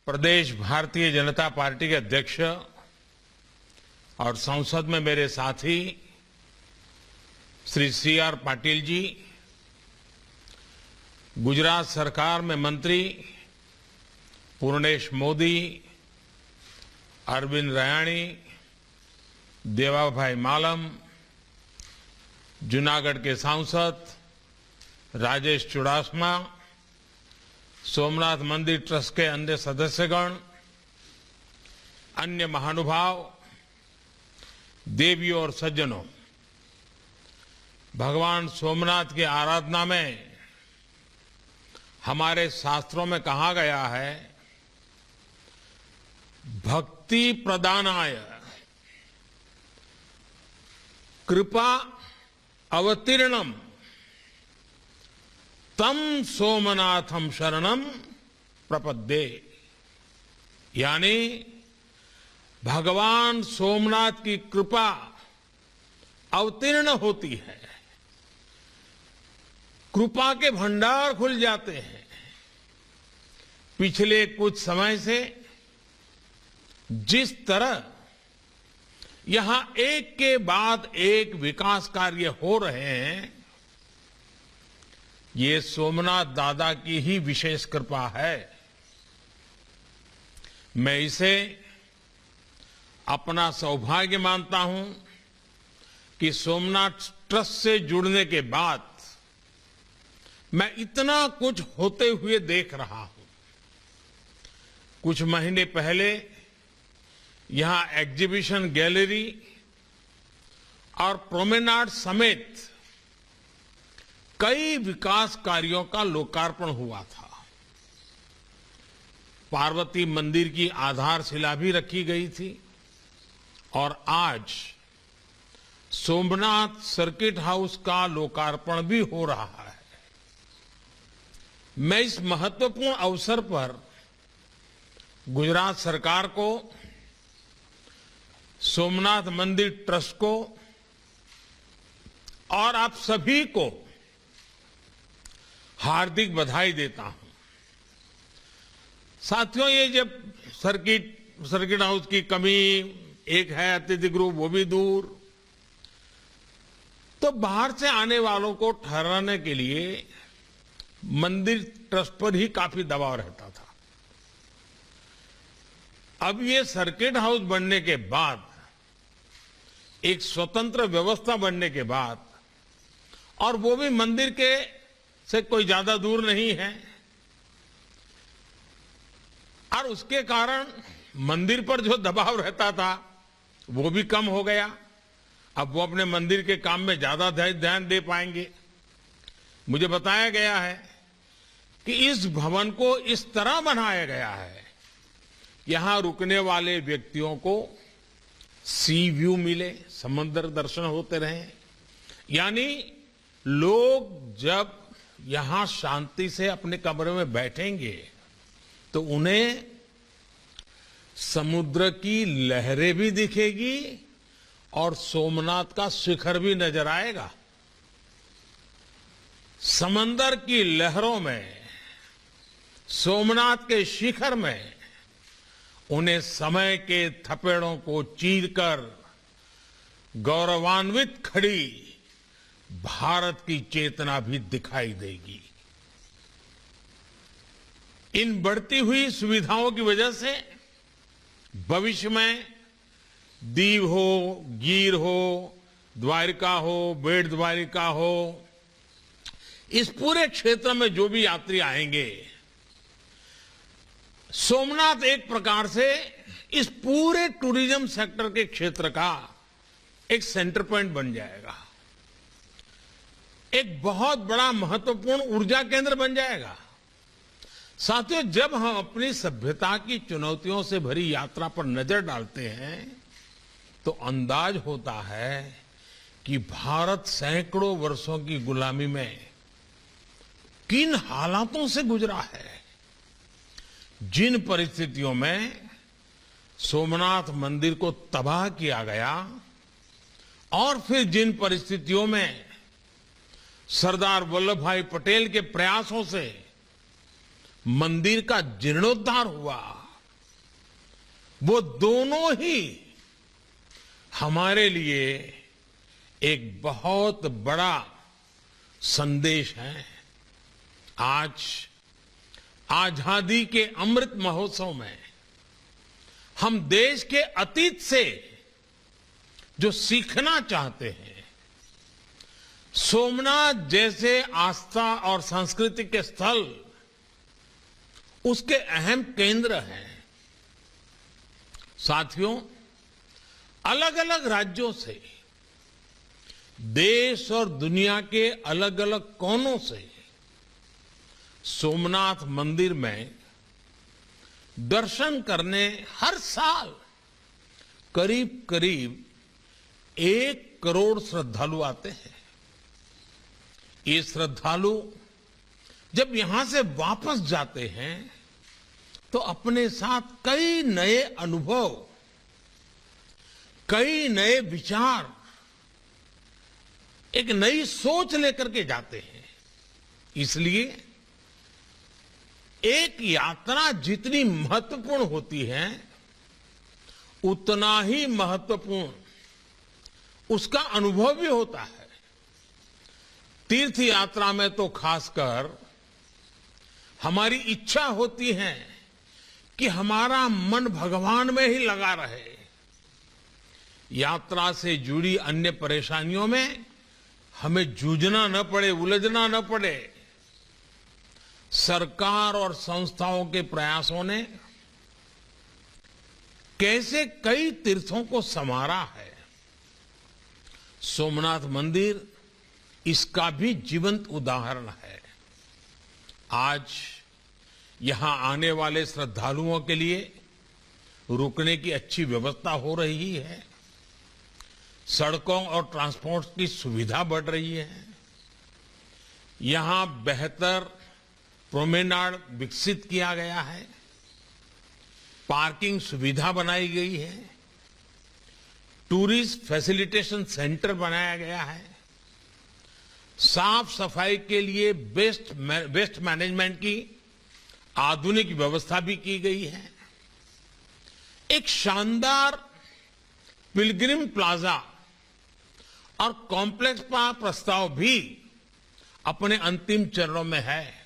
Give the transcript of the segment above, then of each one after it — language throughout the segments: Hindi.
प्रदेश भारतीय जनता पार्टी के अध्यक्ष और संसद में मेरे साथी श्री CR पाटिल जी, गुजरात सरकार में मंत्री पूर्णेश मोदी, अरविंद रयाणी, देवाभाई मालम, जूनागढ़ के सांसद राजेश चुडासमा, सोमनाथ मंदिर ट्रस्ट के अन्य सदस्यगण, अन्य महानुभाव, देवियों और सज्जनों, भगवान सोमनाथ की आराधना में हमारे शास्त्रों में कहा गया है, भक्ति प्रदानाय कृपा अवतीर्णम तम सोमनाथम शरणम प्रपद्ये। यानी भगवान सोमनाथ की कृपा अवतीर्ण होती है, कृपा के भंडार खुल जाते हैं। पिछले कुछ समय से जिस तरह यहां एक के बाद एक विकास कार्य हो रहे हैं, ये सोमनाथ दादा की ही विशेष कृपा है। मैं इसे अपना सौभाग्य मानता हूं कि सोमनाथ ट्रस्ट से जुड़ने के बाद मैं इतना कुछ होते हुए देख रहा हूं। कुछ महीने पहले यहां एग्जीबिशन गैलरी और प्रोमेनाड समेत कई विकास कार्यों का लोकार्पण हुआ था। पार्वती मंदिर की आधारशिला भी रखी गई थी और आज सोमनाथ सर्किट हाउस का लोकार्पण भी हो रहा है। मैं इस महत्वपूर्ण अवसर पर गुजरात सरकार को, सोमनाथ मंदिर ट्रस्ट को और आप सभी को हार्दिक बधाई देता हूं। साथियों, ये जब सर्किट हाउस की कमी एक है, अतिथि गृह वो भी दूर, तो बाहर से आने वालों को ठहराने के लिए मंदिर ट्रस्ट पर ही काफी दबाव रहता था। अब ये सर्किट हाउस बनने के बाद, एक स्वतंत्र व्यवस्था बनने के बाद, और वो भी मंदिर के से कोई ज्यादा दूर नहीं है, और उसके कारण मंदिर पर जो दबाव रहता था वो भी कम हो गया। अब वो अपने मंदिर के काम में ज्यादा ध्यान दे पाएंगे। मुझे बताया गया है कि इस भवन को इस तरह बनाया गया है, यहां रुकने वाले व्यक्तियों को सी व्यू मिले, समुद्र दर्शन होते रहे। यानी लोग जब यहां शांति से अपने कमरे में बैठेंगे तो उन्हें समुद्र की लहरें भी दिखेगी और सोमनाथ का शिखर भी नजर आएगा। समंदर की लहरों में, सोमनाथ के शिखर में उन्हें समय के थपेड़ों को चीरकर गौरवान्वित खड़ी भारत की चेतना भी दिखाई देगी। इन बढ़ती हुई सुविधाओं की वजह से भविष्य में दीव हो, गीर हो, द्वारिका हो, बेट द्वारिका हो, इस पूरे क्षेत्र में जो भी यात्री आएंगे, सोमनाथ एक प्रकार से इस पूरे टूरिज्म सेक्टर के क्षेत्र का एक सेंटर पॉइंट बन जाएगा, एक बहुत बड़ा महत्वपूर्ण ऊर्जा केंद्र बन जाएगा। साथियों, जब हम अपनी सभ्यता की चुनौतियों से भरी यात्रा पर नजर डालते हैं तो अंदाज होता है कि भारत सैकड़ों वर्षों की गुलामी में किन हालातों से गुजरा है। जिन परिस्थितियों में सोमनाथ मंदिर को तबाह किया गया और फिर जिन परिस्थितियों में सरदार वल्लभ भाई पटेल के प्रयासों से मंदिर का जीर्णोद्धार हुआ, वो दोनों ही हमारे लिए एक बहुत बड़ा संदेश है। आज आजादी के अमृत महोत्सव में हम देश के अतीत से जो सीखना चाहते हैं, सोमनाथ जैसे आस्था और संस्कृति के स्थल उसके अहम केंद्र हैं। साथियों, अलग अलग राज्यों से, देश और दुनिया के अलग अलग कोनों से सोमनाथ मंदिर में दर्शन करने हर साल करीब करीब 1 करोड़ श्रद्धालु आते हैं। ये श्रद्धालु जब यहां से वापस जाते हैं तो अपने साथ कई नए अनुभव, कई नए विचार, एक नई सोच लेकर के जाते हैं। इसलिए एक यात्रा जितनी महत्वपूर्ण होती है, उतना ही महत्वपूर्ण उसका अनुभव भी होता है। तीर्थ यात्रा में तो खासकर हमारी इच्छा होती है कि हमारा मन भगवान में ही लगा रहे। यात्रा से जुड़ी अन्य परेशानियों में हमें जूझना न पड़े, उलझना न पड़े। सरकार और संस्थाओं के प्रयासों ने कैसे कई तीर्थों को संवारा है। सोमनाथ मंदिर इसका भी जीवंत उदाहरण है। आज यहां आने वाले श्रद्धालुओं के लिए रुकने की अच्छी व्यवस्था हो रही है। सड़कों और ट्रांसपोर्ट की सुविधा बढ़ रही है। यहां बेहतर प्रोमेनाड विकसित किया गया है। पार्किंग सुविधा बनाई गई है। टूरिस्ट फैसिलिटेशन सेंटर बनाया गया है। साफ सफाई के लिए वेस्ट मैनेजमेंट की आधुनिक व्यवस्था भी की गई है। एक शानदार पिलग्रिम प्लाजा और कॉम्प्लेक्स का प्रस्ताव भी अपने अंतिम चरणों में है।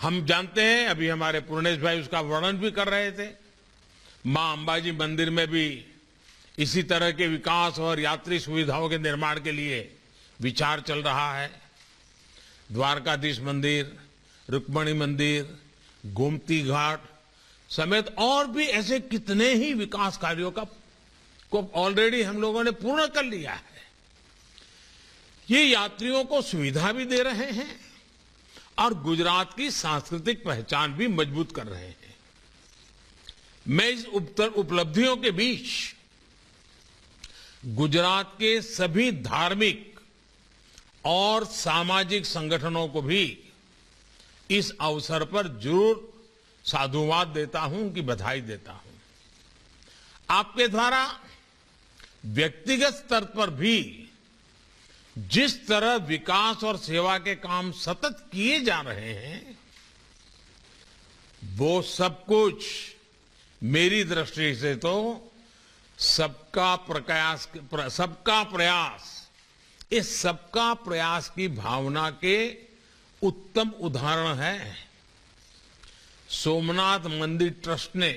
हम जानते हैं, अभी हमारे पूर्णेश भाई उसका वर्णन भी कर रहे थे, मां अंबाजी मंदिर में भी इसी तरह के विकास और यात्री सुविधाओं के निर्माण के लिए विचार चल रहा है। द्वारकाधीश मंदिर, रुक्मणी मंदिर, गोमती घाट समेत और भी ऐसे कितने ही विकास कार्यों को ऑलरेडी हम लोगों ने पूर्ण कर लिया है। ये यात्रियों को सुविधा भी दे रहे हैं और गुजरात की सांस्कृतिक पहचान भी मजबूत कर रहे हैं। मैं इस उपलब्धियों के बीच गुजरात के सभी धार्मिक और सामाजिक संगठनों को भी इस अवसर पर जरूर साधुवाद देता हूं, उनकी बधाई देता हूं। आपके द्वारा व्यक्तिगत स्तर पर भी जिस तरह विकास और सेवा के काम सतत किए जा रहे हैं, वो सब कुछ मेरी दृष्टि से तो सबका प्रयास, इस सबका प्रयास की भावना के उत्तम उदाहरण है। सोमनाथ मंदिर ट्रस्ट ने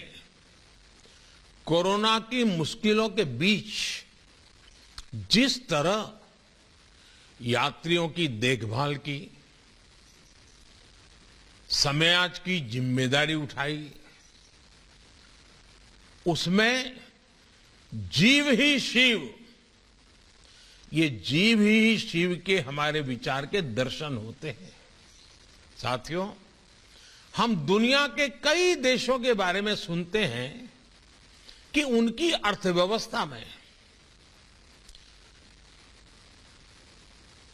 कोरोना की मुश्किलों के बीच जिस तरह यात्रियों की देखभाल की, समाज की जिम्मेदारी उठाई, उसमें जीव ही शिव, ये जीव ही शिव के हमारे विचार के दर्शन होते हैं। साथियों, हम दुनिया के कई देशों के बारे में सुनते हैं कि उनकी अर्थव्यवस्था में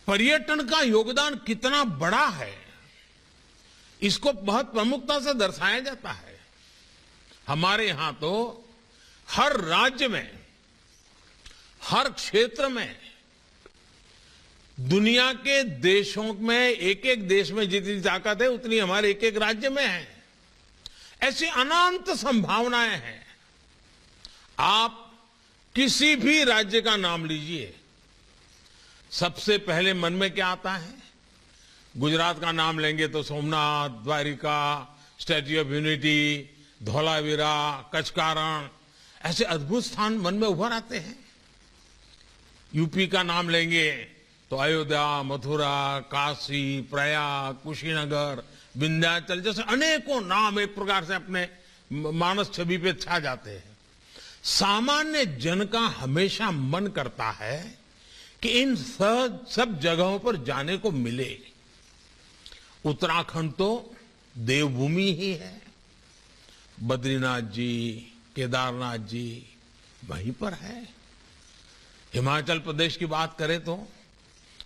पर्यटन का योगदान कितना बड़ा है, इसको बहुत प्रमुखता से दर्शाया जाता है। हमारे यहां तो हर राज्य में, हर क्षेत्र में, दुनिया के देशों में, एक एक देश में जितनी ताकत है उतनी हमारे एक एक राज्य में है। ऐसी अनंत संभावनाएं हैं। आप किसी भी राज्य का नाम लीजिए, सबसे पहले मन में क्या आता है? गुजरात का नाम लेंगे तो Somnath, Dwarka, Statue of Unity, Dholavira, Kutch का रण, ऐसे अद्भुत स्थान मन में उभर आते हैं। यूपी का नाम लेंगे तो अयोध्या, मथुरा, काशी, प्रयाग, कुशीनगर, विंध्याचल जैसे अनेकों नाम एक प्रकार से अपने मानस छवि पे छा जाते हैं। सामान्य जन का हमेशा मन करता है कि इन सब जगहों पर जाने को मिले। उत्तराखंड तो देवभूमि ही है। बद्रीनाथ जी, केदारनाथ जी वहीं पर है। हिमाचल प्रदेश की बात करें तो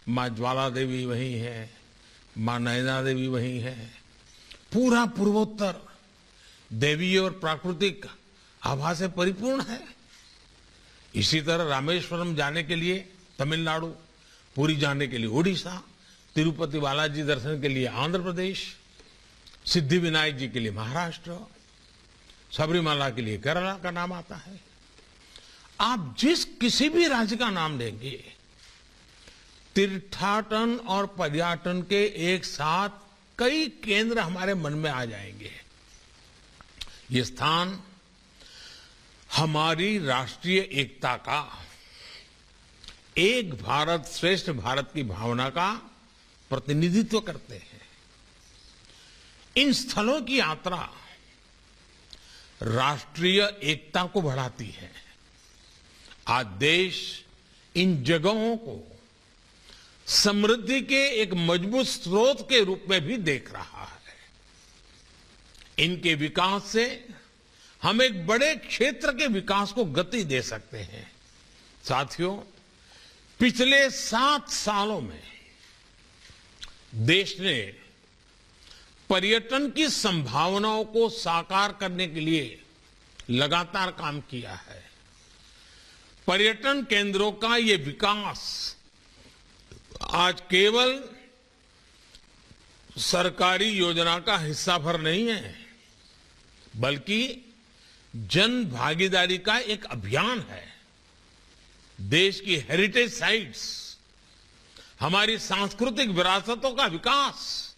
मां ज्वाला देवी वहीं है, मां नैना देवी वहीं है। पूरा पूर्वोत्तर देवी और प्राकृतिक आभा से परिपूर्ण है। इसी तरह रामेश्वरम जाने के लिए तमिलनाडु, पुरी जाने के लिए ओडिशा, तिरुपति बालाजी दर्शन के लिए आंध्र प्रदेश, सिद्धि विनायक जी के लिए महाराष्ट्र, सबरीमाला के लिए केरला का नाम आता है। आप जिस किसी भी राज्य का नाम लेंगे, तीर्थाटन और पर्यटन के एक साथ कई केंद्र हमारे मन में आ जाएंगे। ये स्थान हमारी राष्ट्रीय एकता का, एक भारत श्रेष्ठ भारत की भावना का प्रतिनिधित्व करते हैं। इन स्थलों की यात्रा राष्ट्रीय एकता को बढ़ाती है। आज देश इन जगहों को समृद्धि के एक मजबूत स्रोत के रूप में भी देख रहा है। इनके विकास से हम एक बड़े क्षेत्र के विकास को गति दे सकते हैं। साथियों, पिछले 7 सालों में देश ने पर्यटन की संभावनाओं को साकार करने के लिए लगातार काम किया है। पर्यटन केंद्रों का ये विकास आज केवल सरकारी योजना का हिस्सा भर नहीं है, बल्कि जन भागीदारी का एक अभियान है। देश की हेरिटेज साइट्स, हमारी सांस्कृतिक विरासतों का विकास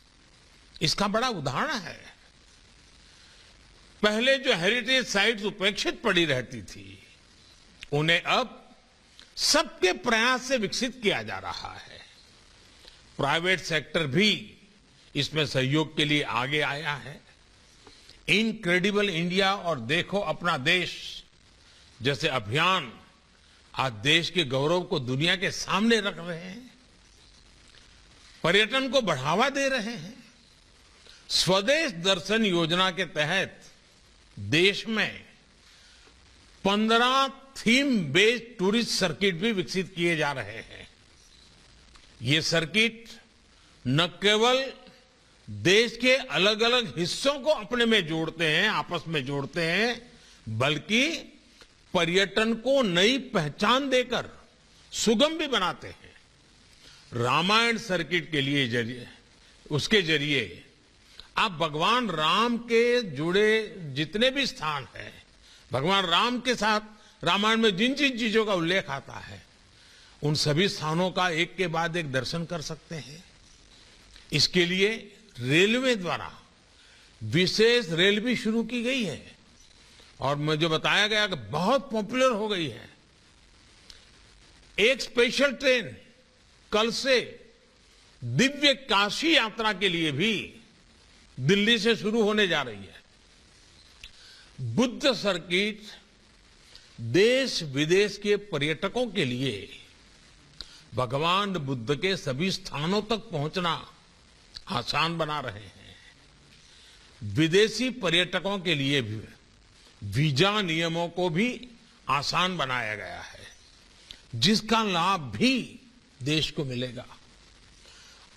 इसका बड़ा उदाहरण है। पहले जो हेरिटेज साइट्स उपेक्षित पड़ी रहती थी, उन्हें अब सबके प्रयास से विकसित किया जा रहा है। प्राइवेट सेक्टर भी इसमें सहयोग के लिए आगे आया है। इनक्रेडिबल इंडिया और देखो अपना देश जैसे अभियान आज देश के गौरव को दुनिया के सामने रख रहे हैं, पर्यटन को बढ़ावा दे रहे हैं। स्वदेश दर्शन योजना के तहत देश में 15 थीम बेस्ड टूरिस्ट सर्किट भी विकसित किए जा रहे हैं। ये सर्किट न केवल देश के अलग अलग हिस्सों को अपने में जोड़ते हैं, आपस में जोड़ते हैं, बल्कि पर्यटन को नई पहचान देकर सुगम भी बनाते हैं। रामायण सर्किट के लिए उसके जरिए आप भगवान राम के जुड़े जितने भी स्थान हैं, भगवान राम के साथ रामायण में जिन जिन चीजों का उल्लेख आता है, उन सभी स्थानों का एक के बाद एक दर्शन कर सकते हैं। इसके लिए रेलवे द्वारा विशेष रेल भी शुरू की गई है और मुझे बताया गया कि बहुत पॉपुलर हो गई है। एक स्पेशल ट्रेन कल से दिव्य काशी यात्रा के लिए भी दिल्ली से शुरू होने जा रही है। बुद्ध सर्किट देश विदेश के पर्यटकों के लिए भगवान बुद्ध के सभी स्थानों तक पहुंचना आसान बना रहे हैं। विदेशी पर्यटकों के लिए भी वीजा नियमों को भी आसान बनाया गया है, जिसका लाभ भी देश को मिलेगा।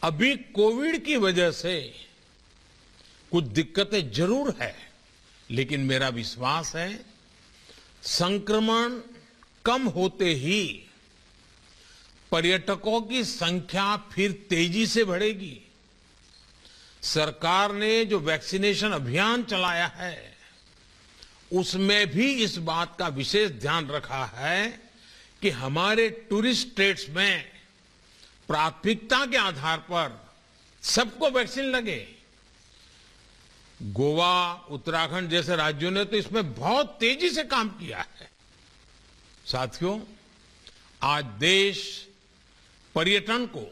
अभी कोविड की वजह से कुछ दिक्कतें जरूर है, लेकिन मेरा विश्वास है संक्रमण कम होते ही पर्यटकों की संख्या फिर तेजी से बढ़ेगी। सरकार ने जो वैक्सीनेशन अभियान चलाया है, उसमें भी इस बात का विशेष ध्यान रखा है कि हमारे टूरिस्ट स्टेट्स में प्राथमिकता के आधार पर सबको वैक्सीन लगे। गोवा, उत्तराखंड जैसे राज्यों ने तो इसमें बहुत तेजी से काम किया है। साथियों, आज देश पर्यटन को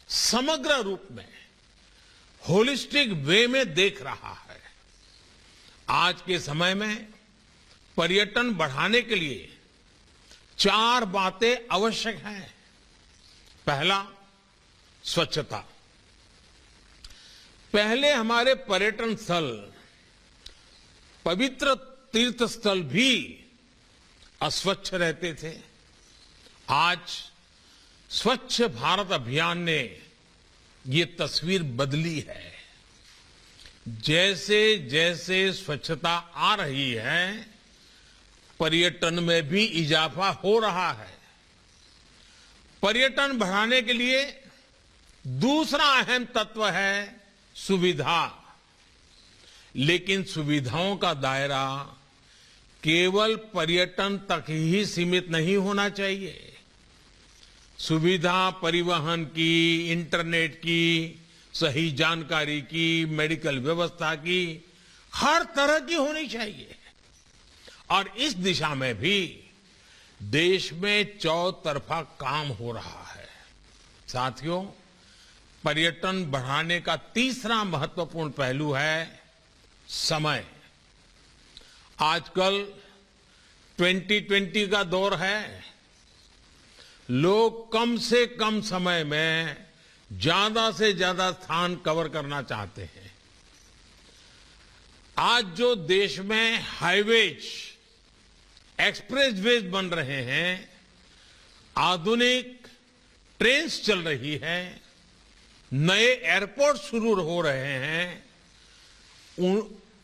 समग्र रूप में होलिस्टिक वे में देख रहा है। आज के समय में पर्यटन बढ़ाने के लिए 4 बातें आवश्यक हैं। पहला, स्वच्छता। पहले हमारे पर्यटन स्थल, पवित्र तीर्थ स्थल भी अस्वच्छ रहते थे। आज स्वच्छ भारत अभियान ने ये तस्वीर बदली है। जैसे जैसे स्वच्छता आ रही है, पर्यटन में भी इजाफा हो रहा है। पर्यटन बढ़ाने के लिए दूसरा अहम तत्व है सुविधा। लेकिन सुविधाओं का दायरा केवल पर्यटन तक ही सीमित नहीं होना चाहिए। सुविधा परिवहन की, इंटरनेट की, सही जानकारी की, मेडिकल व्यवस्था की, हर तरह की होनी चाहिए। और इस दिशा में भी देश में चौतरफा काम हो रहा है। साथियों, पर्यटन बढ़ाने का तीसरा महत्वपूर्ण पहलू है समय। आजकल 2020 का दौर है। लोग कम से कम समय में ज्यादा से ज्यादा स्थान कवर करना चाहते हैं। आज जो देश में हाईवेज, एक्सप्रेसवेज बन रहे हैं, आधुनिक ट्रेन्स चल रही है, नए एयरपोर्ट शुरू हो रहे हैं,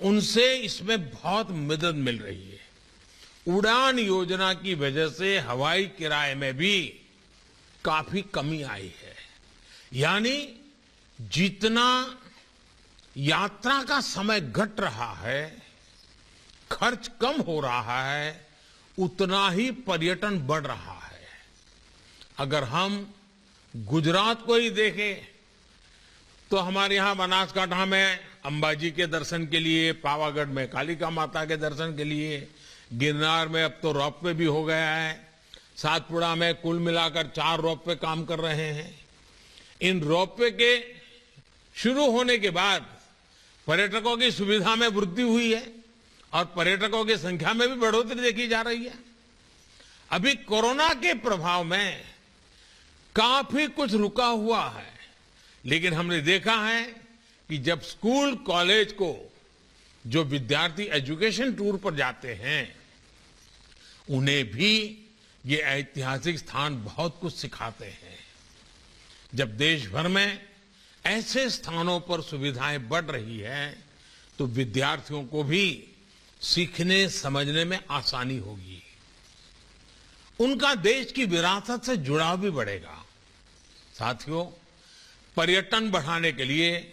उनसे इसमें बहुत मदद मिल रही है। उड़ान योजना की वजह से हवाई किराए में भी काफी कमी आई है। यानी जितना यात्रा का समय घट रहा है, खर्च कम हो रहा है, उतना ही पर्यटन बढ़ रहा है। अगर हम गुजरात को ही देखें तो हमारे यहां बनासकांठा में अंबाजी के दर्शन के लिए, पावागढ़ में कालिका माता के दर्शन के लिए, गिरनार में अब तो रोपवे भी हो गया है, सातपुड़ा में कुल मिलाकर 4 रोपवे काम कर रहे हैं। इन रोपवे के शुरू होने के बाद पर्यटकों की सुविधा में वृद्धि हुई है और पर्यटकों की संख्या में भी बढ़ोतरी देखी जा रही है। अभी कोरोना के प्रभाव में काफी कुछ रुका हुआ है, लेकिन हमने देखा है कि जब स्कूल कॉलेज को जो विद्यार्थी एजुकेशन टूर पर जाते हैं, उन्हें भी ये ऐतिहासिक स्थान बहुत कुछ सिखाते हैं। जब देश भर में ऐसे स्थानों पर सुविधाएं बढ़ रही है, तो विद्यार्थियों को भी सीखने समझने में आसानी होगी। उनका देश की विरासत से जुड़ाव भी बढ़ेगा। साथियों, पर्यटन बढ़ाने के लिए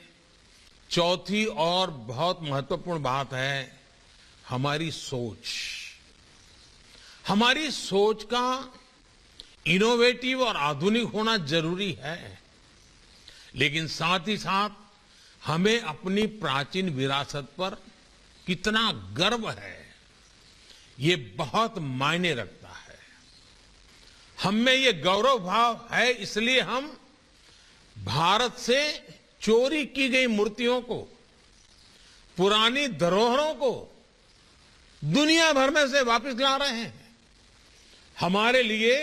चौथी और बहुत महत्वपूर्ण बात है हमारी सोच। हमारी सोच का इनोवेटिव और आधुनिक होना जरूरी है, लेकिन साथ ही साथ हमें अपनी प्राचीन विरासत पर कितना गर्व है, ये बहुत मायने रखता है। हम में ये गौरव भाव है, इसलिए हम भारत से चोरी की गई मूर्तियों को, पुरानी धरोहरों को दुनिया भर में से वापस ला रहे हैं। हमारे लिए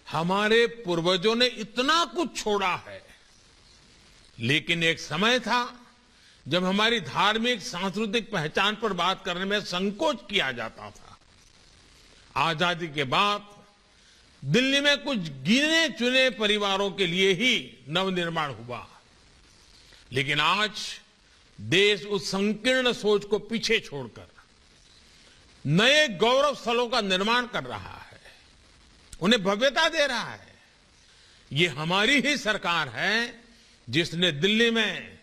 हमारे पूर्वजों ने इतना कुछ छोड़ा है, लेकिन एक समय था जब हमारी धार्मिक सांस्कृतिक पहचान पर बात करने में संकोच किया जाता था। आजादी के बाद दिल्ली में कुछ गिने चुने परिवारों के लिए ही नवनिर्माण हुआ, लेकिन आज देश उस संकीर्ण सोच को पीछे छोड़कर नए गौरव स्थलों का निर्माण कर रहा है, उन्हें भव्यता दे रहा है। ये हमारी ही सरकार है जिसने दिल्ली में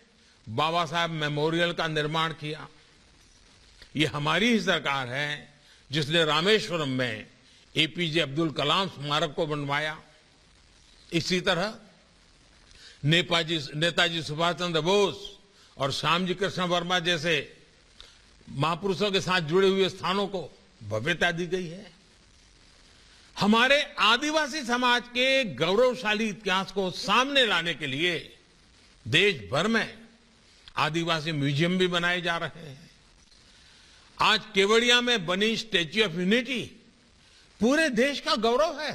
बाबा साहब मेमोरियल का निर्माण किया। ये हमारी ही सरकार है जिसने रामेश्वरम में एपीजे अब्दुल कलाम स्मारक को बनवाया। इसी तरह नेताजी सुभाष चंद्र बोस और श्यामजी कृष्ण वर्मा जैसे महापुरुषों के साथ जुड़े हुए स्थानों को भव्यता दी गई है। हमारे आदिवासी समाज के गौरवशाली इतिहास को सामने लाने के लिए देश भर में आदिवासी म्यूजियम भी बनाए जा रहे हैं। आज केवड़िया में बनी स्टैच्यू ऑफ यूनिटी पूरे देश का गौरव है।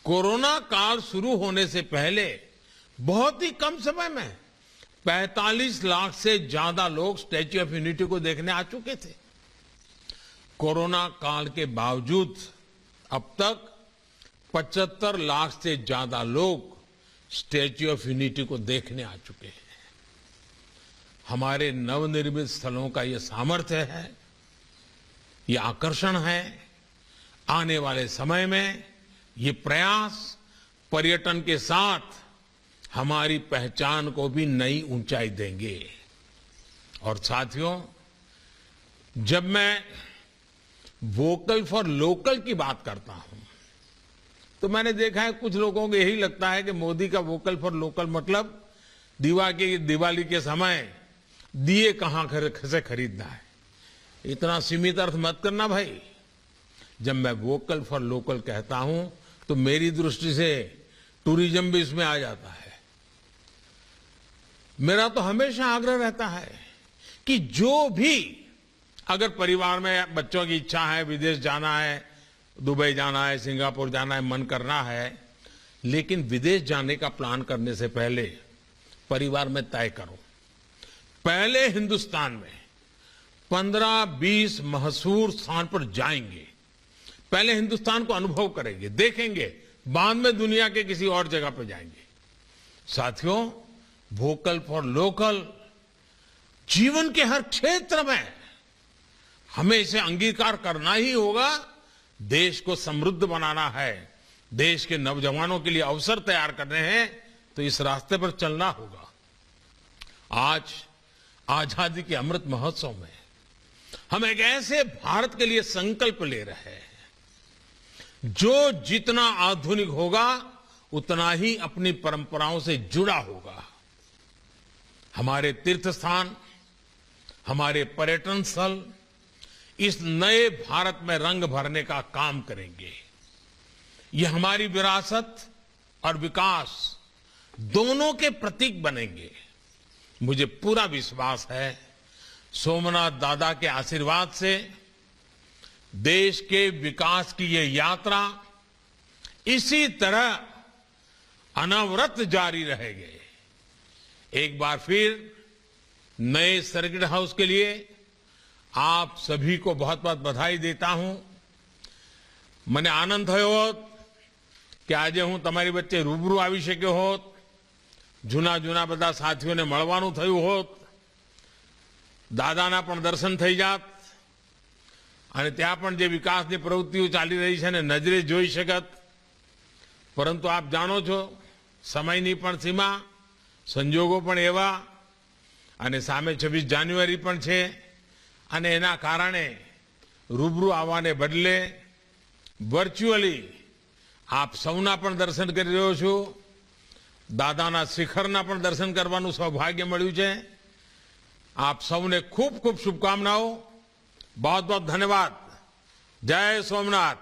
कोरोना काल शुरू होने से पहले बहुत ही कम समय में 45 लाख से ज्यादा लोग स्टैच्यू ऑफ यूनिटी को देखने आ चुके थे। कोरोना काल के बावजूद अब तक 75 लाख से ज्यादा लोग स्टैच्यू ऑफ यूनिटी को देखने आ चुके हैं। हमारे नवनिर्मित स्थलों का ये सामर्थ्य है, ये आकर्षण है। आने वाले समय में ये प्रयास पर्यटन के साथ हमारी पहचान को भी नई ऊंचाई देंगे। और साथियों, जब मैं वोकल फॉर लोकल की बात करता हूं तो मैंने देखा है कुछ लोगों को यही लगता है कि मोदी का वोकल फॉर लोकल मतलब दिवाली के समय दिए कहां से खरीदना है। इतना सीमित अर्थ मत करना भाई। जब मैं वोकल फॉर लोकल कहता हूं तो मेरी दृष्टि से टूरिज्म भी इसमें आ जाता है। मेरा तो हमेशा आग्रह रहता है कि जो भी अगर परिवार में बच्चों की इच्छा है, विदेश जाना है, दुबई जाना है, सिंगापुर जाना है, मन करना है, लेकिन विदेश जाने का प्लान करने से पहले परिवार में तय करो। पहले हिंदुस्तान में 15-20 मशहूर स्थान पर जाएंगे, पहले हिंदुस्तान को अनुभव करेंगे, देखेंगे, बाद में दुनिया के किसी और जगह पर जाएंगे। साथियों, वोकल फॉर लोकल जीवन के हर क्षेत्र में हमें इसे अंगीकार करना ही होगा। देश को समृद्ध बनाना है, देश के नौजवानों के लिए अवसर तैयार करने हैं, तो इस रास्ते पर चलना होगा। आज आजादी के अमृत महोत्सव में हम एक ऐसे भारत के लिए संकल्प ले रहे हैं जो जितना आधुनिक होगा उतना ही अपनी परंपराओं से जुड़ा होगा। हमारे तीर्थ स्थान, हमारे पर्यटन स्थल इस नए भारत में रंग भरने का काम करेंगे। ये हमारी विरासत और विकास दोनों के प्रतीक बनेंगे। मुझे पूरा विश्वास है सोमनाथ दादा के आशीर्वाद से देश के विकास की ये यात्रा इसी तरह अनवरत जारी रहेगी। एक बार फिर नए सर्किट हाउस के लिए आप सभी को बहुत बहुत बधाई देता हूं। મને આનંદ થયો હોત કે આજે હું તમારી વચ્ચે રૂબરૂ આવી શક્યો હોત, જૂના બધા સાથીઓને મળવાનું થયું હોત, દાદાના પણ દર્શન થઈ જાત અને ત્યાં પણ જે વિકાસની પ્રવૃત્તિઓ ચાલી રહી છે ને નજરે જોઈ શકત। પરંતુ આપ જાણો છો સમયની પણ સીમા, સંજોગો પણ એવા અને સામે 26 જાન્યુઆરી પણ છે અને એના કારણે રૂબરૂ આવવાને બદલે વર્ચ્યુઅલી આપ સૌના પણ દર્શન કરી રહ્યો છું। દાદાના શિખરના પણ દર્શન કરવાનું સૌભાગ્ય મળ્યું છે। આપ સૌને ખૂબ ખૂબ શુભકામનાઓ। बहुत बहुत धन्यवाद। जय सोमनाथ।